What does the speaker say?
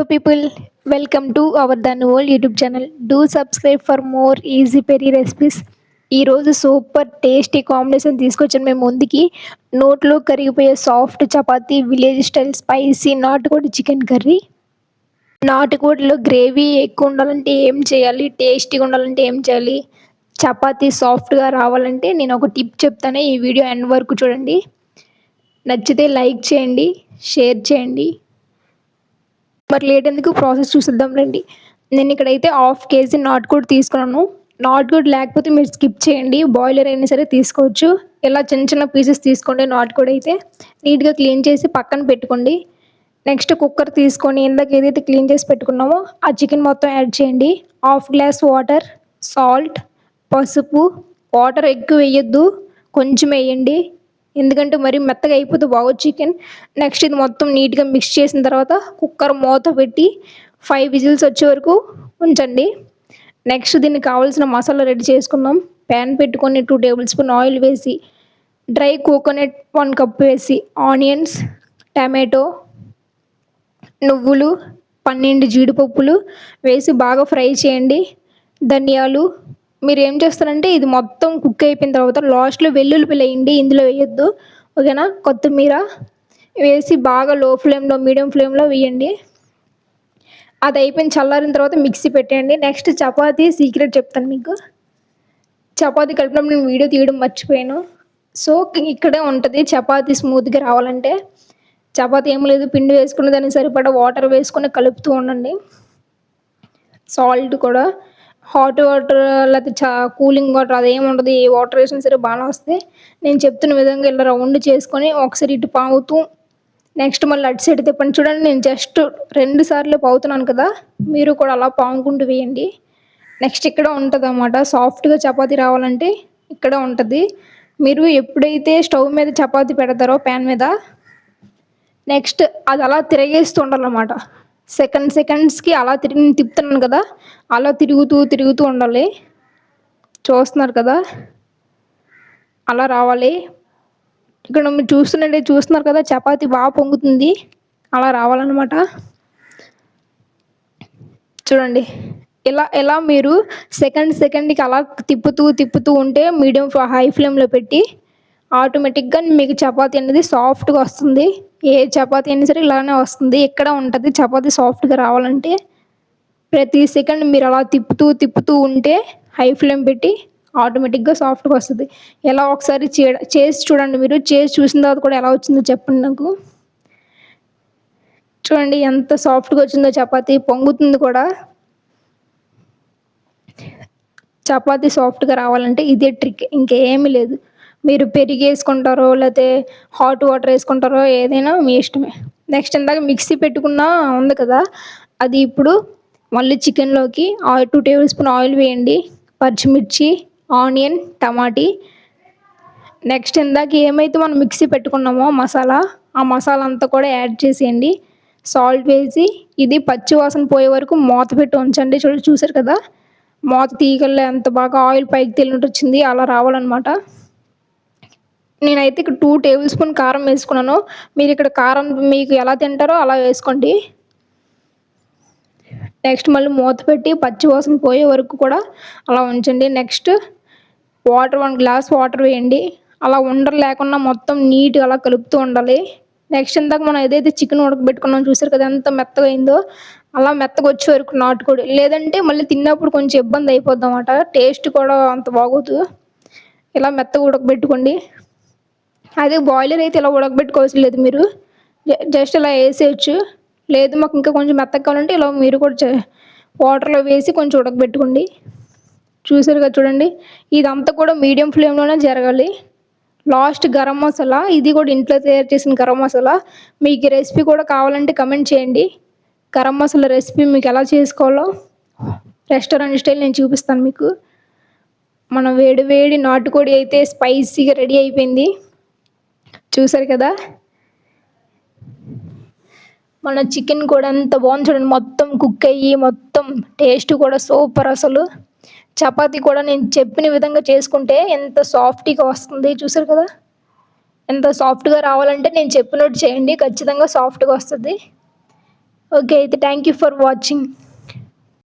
Hello people, welcome to our The World YouTube channel. Do subscribe for more easy పెరీ recipes. ఈరోజు super tasty combination తీసుకొచ్చాను మేము ముందుకి. నోట్లో కరిగిపోయే soft chapati, village style spicy నాటుకోడి చికెన్ కర్రీ. నాటుకోడిలో గ్రేవీ ఎక్కువ ఉండాలంటే ఏం చేయాలి, టేస్టీగా ఉండాలంటే ఏం చేయాలి, చపాతీ సాఫ్ట్గా రావాలంటే నేను ఒక టిప్ చెప్తాను. ఈ వీడియో ఎండ్ వరకు చూడండి. నచ్చితే లైక్ చేయండి, షేర్ చేయండి. మరి లేట్ ఎందుకు, ప్రాసెస్ చూసిద్దాం రండి. నేను ఇక్కడైతే 1/2 kg నాటుకోడి తీసుకున్నాను. నాటుకోడి లేకపోతే మీరు స్కిప్ చేయండి, బాయిలర్ అయినా సరే తీసుకోవచ్చు. ఇలా చిన్న చిన్న పీసెస్ తీసుకోండి. నాటుకోడి అయితే నీట్గా క్లీన్ చేసి పక్కన పెట్టుకోండి. నెక్స్ట్ కుక్కర్ తీసుకొని ఇందాక ఏదైతే క్లీన్ చేసి పెట్టుకున్నామో ఆ చికెన్ మొత్తం యాడ్ చేయండి. 1/2 గ్లాస్ వాటర్, సాల్ట్, పసుపు. వాటర్ ఎక్కువ వేయొద్దు, కొంచెం వేయండి, ఎందుకంటే మరీ మెత్తగా అయిపోతే బాగోదు చికెన్. నెక్స్ట్ ఇది మొత్తం నీట్గా మిక్స్ చేసిన తర్వాత కుక్కర్ మూత పెట్టి 5 విజిల్స్ వచ్చే వరకు ఉంచండి. నెక్స్ట్ దీనికి కావాల్సిన మసాలా రెడీ చేసుకుందాం. ప్యాన్ పెట్టుకొని 2 టేబుల్ స్పూన్ ఆయిల్ వేసి, డ్రై కోకోనట్ 1 కప్ వేసి, ఆనియన్స్, టమాటో, నువ్వులు, 12 జీడిపప్పులు వేసి బాగా ఫ్రై చేయండి. ధనియాలు. మీరు ఏం చేస్తారంటే ఇది మొత్తం కుక్ అయిపోయిన తర్వాత లాస్ట్లో వెల్లుల్లిపాయలు వేయండి, ఇందులో వేయొద్దు, ఓకేనా. కొత్తిమీర వేసి బాగా లో ఫ్లేమ్లో, మీడియం ఫ్లేమ్లో వేయండి. అది అయిపోయిన చల్లారిన తర్వాత మిక్సీ పెట్టేయండి. నెక్స్ట్ చపాతీ సీక్రెట్ చెప్తాను మీకు. చపాతీ కలిపినప్పుడు నేను వీడియో తీయడం మర్చిపోయాను. సో ఇక్కడే ఉంటుంది. చపాతీ స్మూత్గా రావాలంటే చపాతీ ఏం లేదు, పిండి వేసుకుని దానికి సరిపడా వాటర్ వేసుకొని కలుపుతూ ఉండండి. సాల్ట్ కూడా హాట్ వాటర్ లేకపోతే కూలింగ్ వాటర్ అదేమి ఉండదు, ఏ వాటర్ వేసినా సరే బాగానే వస్తాయి. నేను చెప్తున్న విధంగా ఇలా రౌండ్ చేసుకొని ఒకసారి ఇటు పావుతూ నెక్స్ట్ మళ్ళీ అటు సైడ్ తిప్పండి. చూడండి, నేను జస్ట్ 2 సార్లు పావుతున్నాను కదా, మీరు కూడా అలా పావుకుంటూ వేయండి. నెక్స్ట్ ఇక్కడ ఉంటుంది అన్నమాట, సాఫ్ట్గా చపాతీ రావాలంటే ఇక్కడ ఉంటుంది. మీరు ఎప్పుడైతే స్టవ్ మీద చపాతీ పెడతారో ప్యాన్ మీద, నెక్స్ట్ అది అలా తిరిగేస్తూ ఉండాలన్నమాట. సెకండ్స్కి అలా తిప్పుతున్నాను కదా, అలా తిరుగుతూ ఉండాలి. చూస్తున్నారు కదా, అలా రావాలి. ఇక్కడ మీరు చూస్తున్నారు కదా, చపాతీ బాగా పొంగుతుంది, అలా రావాలన్నమాట. చూడండి, ఇలా మీరు సెకండ్కి అలా తిప్పుతూ ఉంటే మీడియం హై ఫ్లేమ్లో పెట్టి ఆటోమేటిక్గా మీకు చపాతీ అనేది సాఫ్ట్గా వస్తుంది. ఏ చపాతీ అయినా సరే ఇలానే వస్తుంది. ఇక్కడ ఉంటుంది చపాతీ సాఫ్ట్గా రావాలంటే. ప్రతి సెకండ్ మీరు అలా తిప్పుతూ ఉంటే హై ఫ్లేమ్ పెట్టి ఆటోమేటిక్గా సాఫ్ట్గా వస్తుంది. ఎలా ఒకసారి చేసి చూడండి. మీరు చేసి చూసిన తర్వాత కూడా ఎలా వచ్చిందో చెప్పండి నాకు. చూడండి ఎంత సాఫ్ట్గా వచ్చిందో చపాతీ, పొంగుతుంది కూడా. చపాతీ సాఫ్ట్గా రావాలంటే ఇదే ట్రిక్, ఇంకేమీ లేదు. మీరు పెరిగి వేసుకుంటారో లేకపోతే హాట్ వాటర్ వేసుకుంటారో ఏదైనా మీ ఇష్టమే. నెక్స్ట్ ఇందాక మిక్సీ పెట్టుకున్న ఉంది కదా, అది ఇప్పుడు మళ్ళీ చికెన్లోకి 2 టేబుల్ స్పూన్ ఆయిల్ వేయండి. పచ్చిమిర్చి, ఆనియన్, టమాటీ. నెక్స్ట్ ఇందాక ఏమైతే మనం మిక్సీ పెట్టుకున్నామో మసాలా, ఆ మసాలా అంతా కూడా యాడ్ చేసేయండి. సాల్ట్ వేసి ఇది పచ్చి వాసన పోయే వరకు మూత పెట్టి ఉంచండి. చూసారు కదా, మూత తీయగల ఎంత బాగా ఆయిల్ పైకి తేలినట్టు వచ్చింది, అలా రావాలన్నమాట. నేనైతే ఇక్కడ 2 టేబుల్ స్పూన్ కారం వేసుకున్నాను. మీరు ఇక్కడ కారం మీకు ఎలా తింటారో అలా వేసుకోండి. నెక్స్ట్ మళ్ళీ మూత పెట్టి పచ్చి వాసన పోయే వరకు కూడా అలా ఉంచండి. నెక్స్ట్ 1 గ్లాస్ వాటర్ వేయండి. అలా ఉండలు లేకుండా మొత్తం నీట్గా అలా కలుపుతూ ఉండాలి. నెక్స్ట్ ఇందాక మనం ఏదైతే చికెన్ ఉడకబెట్టుకున్నాం చూసారు కదా, ఎంత మెత్తగా అయిందో, అలా మెత్తగా వచ్చే వరకు నాటుకోడి. లేదంటే మళ్ళీ తిన్నప్పుడు కొంచెం ఇబ్బంది అయిపోద్ది అన్నమాట, టేస్ట్ కూడా అంత బాగోదు. ఇలా మెత్తగా ఉడకబెట్టుకోండి. అదే బాయిలర్ అయితే ఇలా ఉడకబెట్టుకోవాల్సి లేదు, మీరు జస్ట్ ఇలా వేసేయచ్చు. లేదు మాకు ఇంకా కొంచెం మెత్తగా కావాలంటే ఇలా మీరు కూడా వాటర్లో వేసి కొంచెం ఉడకబెట్టుకోండి. చూసారు కదా, చూడండి ఇదంతా కూడా మీడియం ఫ్లేమ్లోనే జరగాలి. లాస్ట్ గరం మసాలా, ఇది కూడా ఇంట్లో తయారు చేసిన గరం మసాలా. మీకు ఈ రెసిపీ కూడా కావాలంటే కమెంట్ చేయండి. గరం మసాలా రెసిపీ మీకు ఎలా చేసుకోవాలో రెస్టారెంట్ స్టైల్ నేను చూపిస్తాను మీకు. మన వేడి నాటుకోడి అయితే స్పైసీగా రెడీ అయిపోయింది. చూసారు కదా, మన చికెన్ కూడా ఎంత బాగుంది చూడండి, మొత్తం కుక్ అయ్యి మొత్తం టేస్ట్ కూడా సూపర్. అసలు చపాతీ కూడా నేను చెప్పిన విధంగా చేసుకుంటే ఎంత సాఫ్ట్గా వస్తుంది. చూసారు కదా, ఎంత సాఫ్ట్గా రావాలంటే నేను చెప్పినట్టు చేయండి, ఖచ్చితంగా సాఫ్ట్గా వస్తుంది. ఓకే. అయితే థ్యాంక్ యూ ఫర్ వాచింగ్.